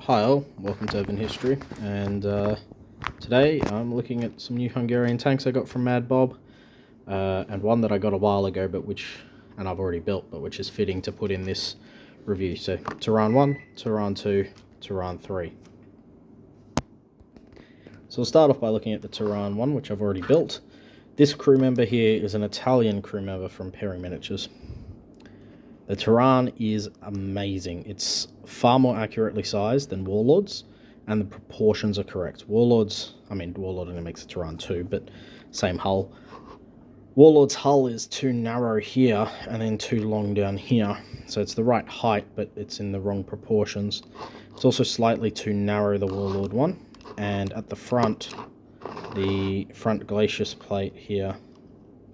Hi all, welcome to Urban History, and today I'm looking at some new Hungarian tanks I got from Mad Bob, and one that I got a while ago, and I've already built, but which is fitting to put in this review. So Turán 1, Turán 2, Turán 3. So we'll start off by looking at the Turán 1, which I've already built. This crew member here is an Italian crew member from Perry Miniatures. The Turán is amazing. It's far more accurately sized than Warlords, and the proportions are correct. Warlord only makes a Turán 2, but same hull. Warlord's hull is too narrow here, and then too long down here. So it's the right height, but it's in the wrong proportions. It's also slightly too narrow, the Warlord one. And at the front glacis plate here...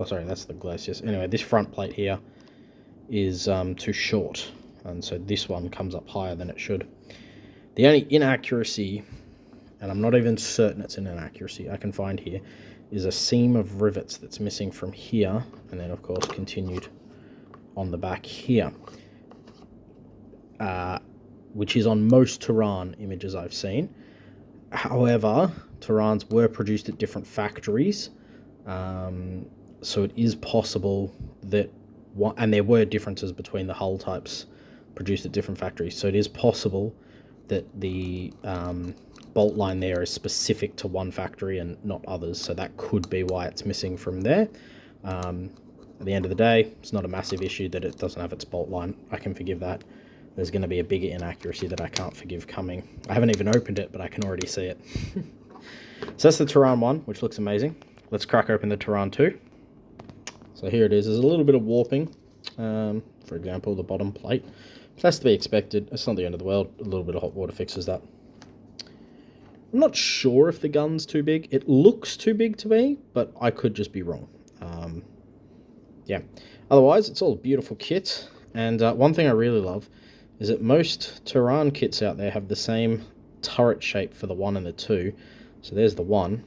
Oh, sorry, that's the glacis. Anyway, this front plate here is too short, and so this one comes up higher than it should. The only inaccuracy, and I'm not even certain it's an inaccuracy, I can find here, is a seam of rivets that's missing from here, and then of course continued on the back here, which is on most Turán images I've seen. However, Turáns were produced at different factories, so it is possible that and there were differences between the hull types produced at different factories, so it is possible that the bolt line there is specific to one factory and not others, so that could be why it's missing from there. At the end of the day, it's not a massive issue that it doesn't have its bolt line. I can forgive that. There's going to be a bigger inaccuracy that I can't forgive coming. I haven't even opened it, but I can already see it. So that's the Turán 1, which looks amazing. Let's crack open the Turán 2. So here it is. There's a little bit of warping, for example, the bottom plate. It has to be expected. It's not the end of the world. A little bit of hot water fixes that. I'm not sure if the gun's too big. It looks too big to me, but I could just be wrong. Yeah. Otherwise, it's all a beautiful kit. And one thing I really love is that most Turán kits out there have the same turret shape for the 1 and the 2. So there's the 1.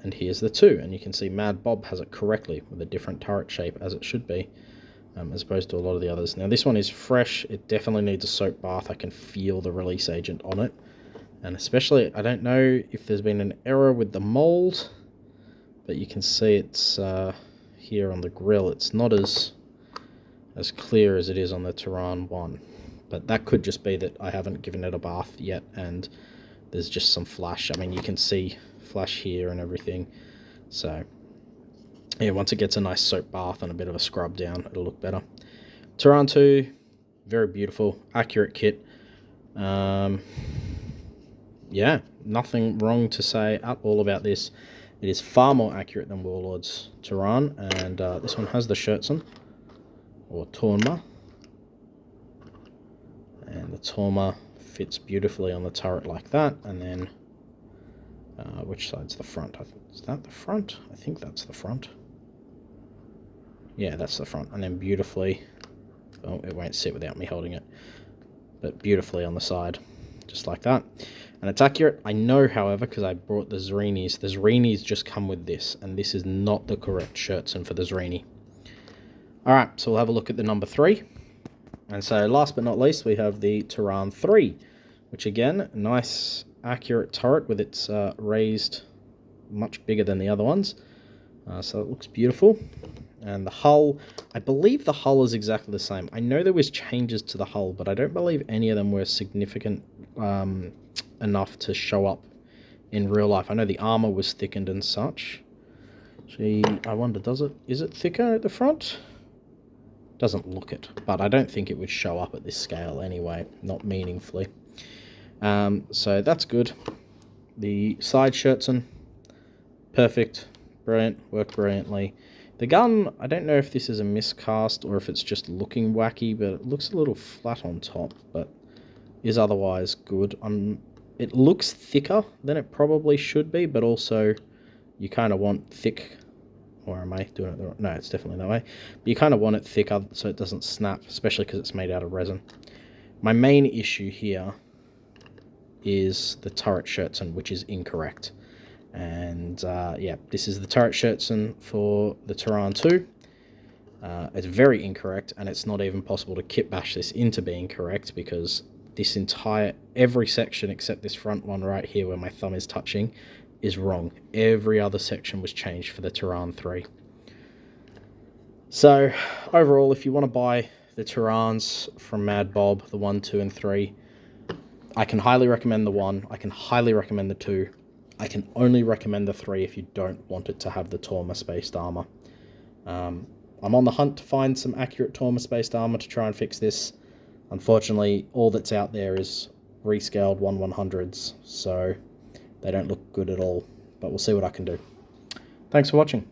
And here's the 2, and you can see Mad Bob has it correctly with a different turret shape as it should be, as opposed to a lot of the others. Now this one is fresh. It definitely needs a soak bath. I can feel the release agent on it, and especially I don't know if there's been an error with the mold, but you can see it's here on the grill. It's not as clear as it is on the Turán 1, but that could just be that I haven't given it a bath yet and there's just some flash. I mean, you can see flash here and everything, so yeah, once it gets a nice soap bath and a bit of a scrub down, it'll look better. Turán 2, very beautiful, accurate kit. Yeah, nothing wrong to say at all about this. It is far more accurate than Warlord's Turán, and this one has the Scherzen or Torma, and the Torma fits beautifully on the turret like that. And then which side's the front? Is that the front? I think that's the front. Yeah, that's the front. And then beautifully, oh, it won't sit without me holding it, but beautifully on the side, just like that. And it's accurate. I know, however, because I brought the Zrinis. The Zrinis just come with this, and this is not the correct Scherzen for the Zrini. All right, so we'll have a look at the number 3. And so last but not least, we have the Turán 3, which again, nice accurate turret with its raised much bigger than the other ones, so it looks beautiful. And the hull, I believe the hull is exactly the same. I know there was changes to the hull, but I don't believe any of them were significant enough to show up in real life. I know the armor was thickened and such. Gee, I wonder, is it thicker at the front? Doesn't look it, but I don't think it would show up at this scale anyway, not meaningfully. So that's good. The side Scherzen, perfect, brilliant, worked brilliantly. The gun, I don't know if this is a miscast or if it's just looking wacky, but it looks a little flat on top, but is otherwise good. It looks thicker than it probably should be, but also you kind of want thick, or am I doing it the wrong? No, it's definitely that way. But you kind of want it thicker so it doesn't snap, especially because it's made out of resin. My main issue here is the turret Scherzen, which is incorrect. And yeah, this is the turret Scherzen for the Turán 2. It's very incorrect, and it's not even possible to kit bash this into being correct because this entire, every section except this front one right here where my thumb is touching is wrong. Every other section was changed for the Turán 3. So overall, if you want to buy the Turáns from Mad Bob, the 1, 2, and 3, I can highly recommend the 1. I can highly recommend the 2. I can only recommend the 3 if you don't want it to have the Torma-spaced armor. I'm on the hunt to find some accurate Torma-spaced armor to try and fix this. Unfortunately, all that's out there is rescaled 1/100s, so they don't look good at all. But we'll see what I can do. Thanks for watching.